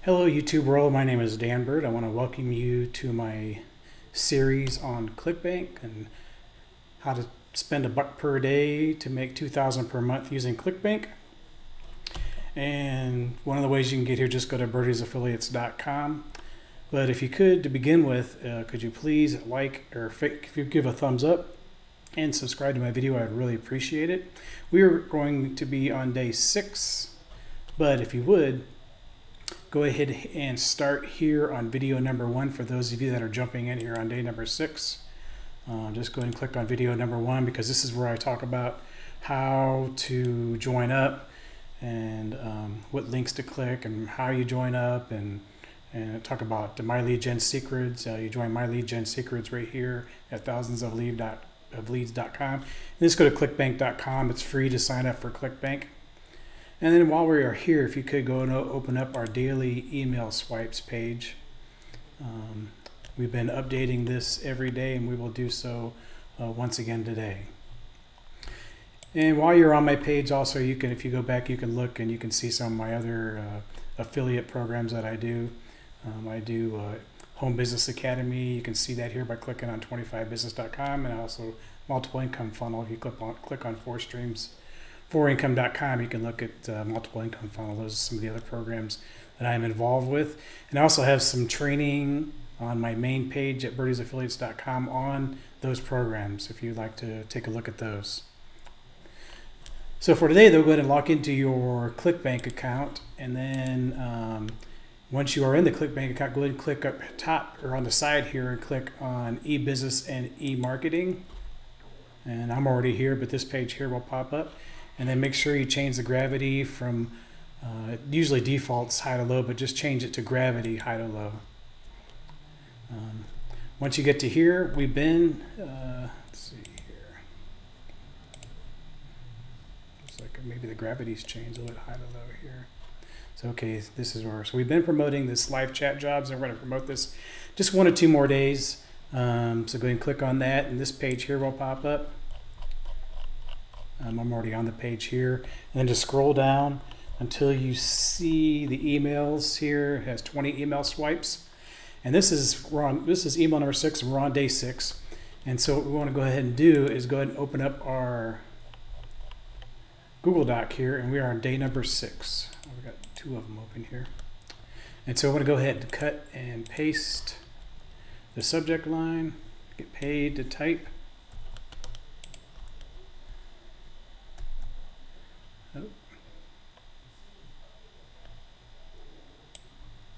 Hello YouTube world, my name is Dan Bird. I want to welcome you to my series on Clickbank and how to spend $1 per day to make $2,000 per month using Clickbank. And one of the ways you can get here, just go to birdiesaffiliates.com. But if you could, to begin with, could you please like or if you give a thumbs up and subscribe to my video, I'd really appreciate it. We are going to be on day 6, but if you would, go ahead and start here on video number 1 for those of you that are jumping in here on day number 6. Just go ahead and click on video number 1 because this is where I talk about how to join up and what links to click and how you join up and talk about the My Lead Gen Secrets. You join My Lead Gen Secrets right here at thousandsofleads.com. And just go to clickbank.com. It's free to sign up for Clickbank. And then while we are here, if you could go and open up our daily email swipes page. We've been updating this every day, and we will do so once again today. And while you're on my page also, you can, if you go back, you can look and you can see some of my other affiliate programs that I do. I do Home Business Academy. You can see that here by clicking on 25business.com, and also multiple income funnel. If you click on 4income.com, you can look at multiple income funnel. Those are some of the other programs that I'm involved with. And I also have some training on my main page at birdiesaffiliates.com on those programs if you'd like to take a look at those. So for today, though, go ahead and log into your Clickbank account, and then once you are in the Clickbank account, go ahead and click up top or on the side here and click on e-business and e-marketing. And I'm already here, but this page here will pop up. And then make sure you change the gravity from, it usually defaults high to low, but just change it to gravity high to low. Once you get to here, we've been, let's see here. Looks like maybe the gravity's changed a little bit high to low here. So, okay, this is where, so we've been promoting this live chat jobs, and we're going to promote this just 1 or 2 more days. So go ahead and click on that, and this page here will pop up. I'm already on the page here, and then just scroll down until you see the emails here. It has 20 email swipes, and this is email number 6, and we're on day 6. And so what we want to go ahead and do is go ahead and open up our Google Doc here, and we are on day number 6. We've got 2 of them open here, and so I want to go ahead and cut and paste the subject line. Get paid to type.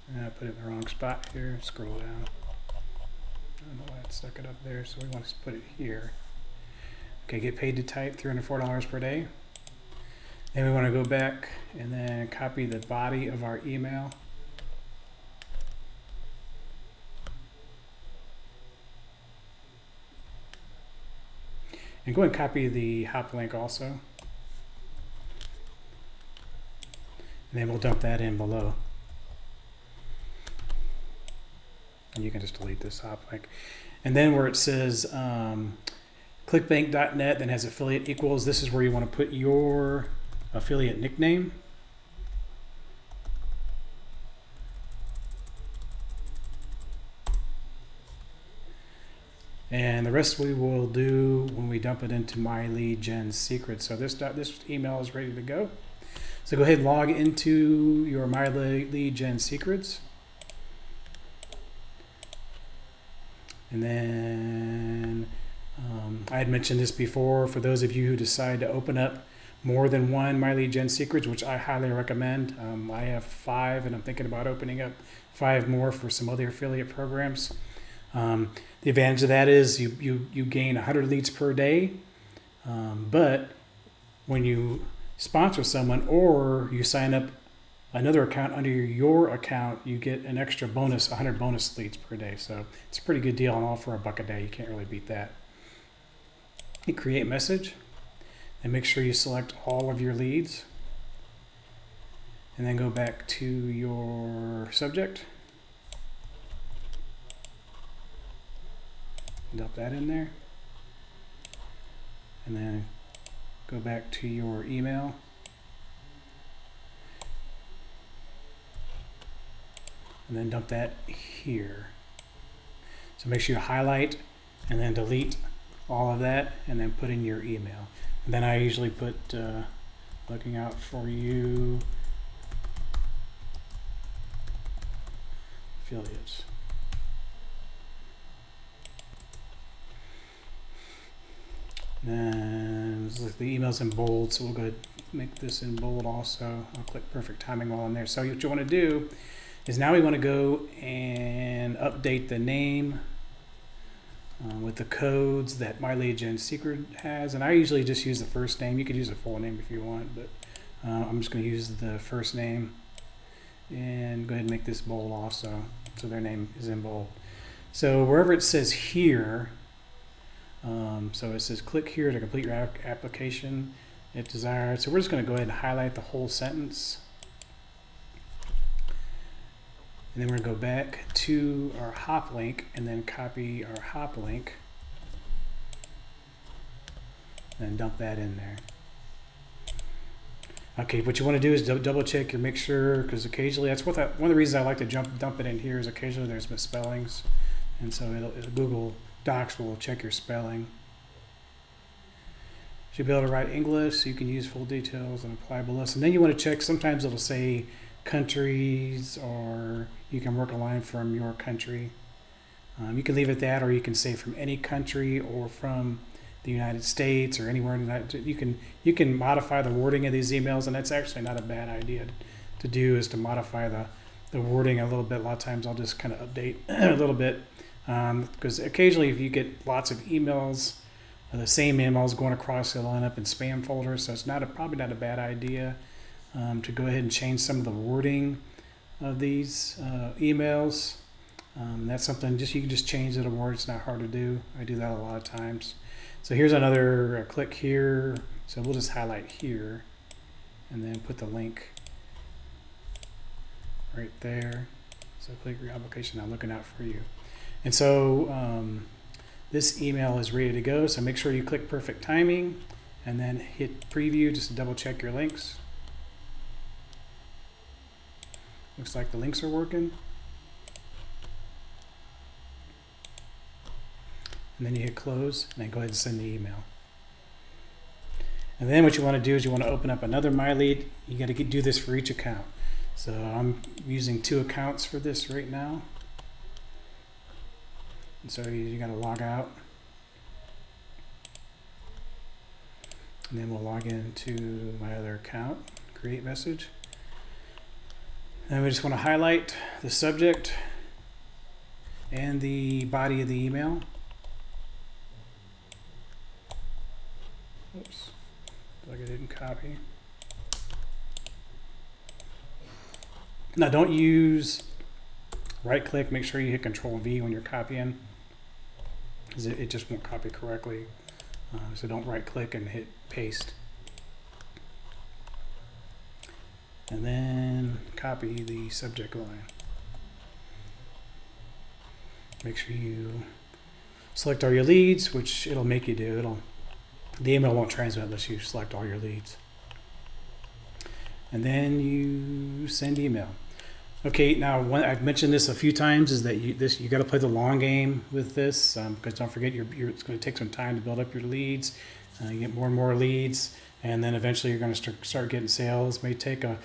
And I put it in the wrong spot here. Scroll down. I don't know why it stuck it up there, so we want to put it here. Okay, get paid to type, $304 per day. Then we want to go back and then copy the body of our email. And go ahead and copy the hop link also. And then we'll dump that in below. And you can just delete this hop link. And then where it says clickbank.net, then has affiliate equals, this is where you want to put your affiliate nickname. And the rest we will do when we dump it into My Lead Gen Secrets. So this email is ready to go. So go ahead and log into your My Lead Gen Secrets. And then I had mentioned this before, for those of you who decide to open up more than one My Lead Gen Secrets, which I highly recommend. I have 5, and I'm thinking about opening up 5 more for some other affiliate programs. The advantage of that is you gain 100 leads per day, but when you sponsor someone or you sign up another account under your account, you get an extra bonus, 100 bonus leads per day. So it's a pretty good deal, and all for $1 a day. You can't really beat that. You create message, and make sure you select all of your leads, and then go back to your subject. Dump that in there, and then go back to your email and then dump that here. So make sure you highlight and then delete all of that and then put in your email. And then I usually put looking out for you affiliates. And then the email's in bold, so we'll go ahead and make this in bold also. I'll click perfect timing while I'm there. So what you want to do is now we want to go and update the name with the codes that My Lead Gen Secret has. And I usually just use the first name. You could use a full name if you want, but I'm just going to use the first name and go ahead and make this bold also, so their name is in bold. So wherever it says here, so it says click here to complete your application if desired. So we're just going to go ahead and highlight the whole sentence. And then we're going to go back to our hop link and then copy our hop link and dump that in there. Okay, what you want to do is double check your make sure, because occasionally that's one of the reasons I like to dump it in here is occasionally there's misspellings, and so Google Docs will check your spelling. Should be able to write English, so you can use full details and apply below. And then you want to check, sometimes it'll say countries, or you can work a line from your country. You can leave it that, or you can say from any country or from the United States or anywhere in the United States. You can modify the wording of these emails, and that's actually not a bad idea to do, is to modify the wording a little bit. A lot of times I'll just kind of update a little bit, because occasionally if you get lots of emails, the same emails going across, they'll end up in spam folders, so it's probably not a bad idea to go ahead and change some of the wording of these emails. That's something you can just change it a word. It's not hard to do. I do that a lot of times. So here's another click here. So we'll just highlight here and then put the link right there. So click your application. I'm looking out for you. And so this email is ready to go. So make sure you click perfect timing and then hit preview just to double check your links. Looks like the links are working. And then you hit close and then go ahead and send the email. And then what you want to do is you want to open up another My Lead. You got to do this for each account. So I'm using 2 accounts for this right now. And so you got to log out. And then we'll log into my other account, create message. And we just want to highlight the subject and the body of the email. Oops, like I didn't copy. Now don't use right click, make sure you hit Control V when you're copying, because it just won't copy correctly. So don't right click and hit paste. And then copy the subject line. Make sure you select all your leads, which it'll make you do. The email won't transmit unless you select all your leads. And then you send email. Okay, now I've mentioned this a few times, is that you got to play the long game with this, because don't forget it's going to take some time to build up your leads. You get more and more leads, and then eventually you're going to start getting sales. It may take 3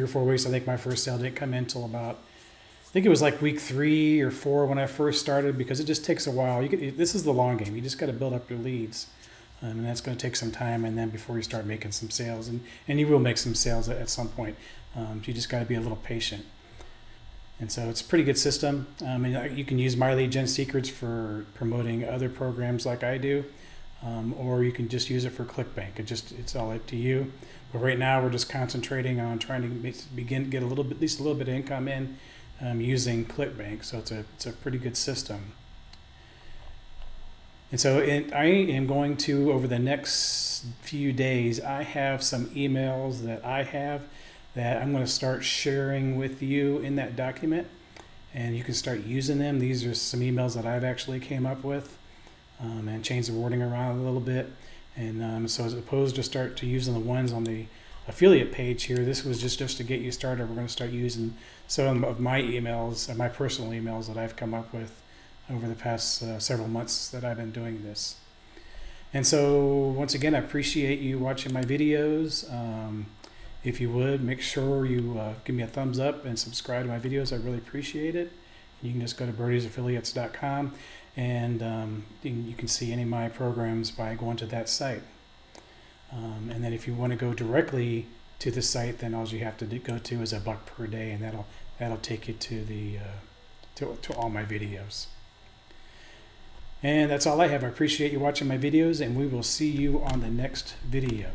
or 4 weeks. I think my first sale didn't come in until about, I think it was like week 3 or 4 when I first started, because it just takes a while. This is the long game. You just got to build up your leads. And that's going to take some time, and then before you start making some sales, and you will make some sales at some point. You just got to be a little patient. And so it's a pretty good system. And you can use My Lead Gen Secrets for promoting other programs like I do, or you can just use it for Clickbank. It's all up to you. But right now we're just concentrating on trying to get at least a little bit of income in using Clickbank. So it's a pretty good system. And so I am going to, over the next few days, I have some emails that I have that I'm going to start sharing with you in that document, and you can start using them. These are some emails that I've actually came up with, and changed the wording around a little bit. And so as opposed to start to using the ones on the affiliate page here. This was just to get you started. We're going to start using some of my emails, my personal emails that I've come up with over the past several months that I've been doing this. And so once again, I appreciate you watching my videos. If you would, make sure you give me a thumbs up and subscribe to my videos. I really appreciate it. You can just go to birdiesaffiliates.com and you can see any of my programs by going to that site. And then if you want to go directly to the site, then all you have to go to is $1 per day, and that'll take you to the to all my videos. And that's all I have. I appreciate you watching my videos, and we will see you on the next video.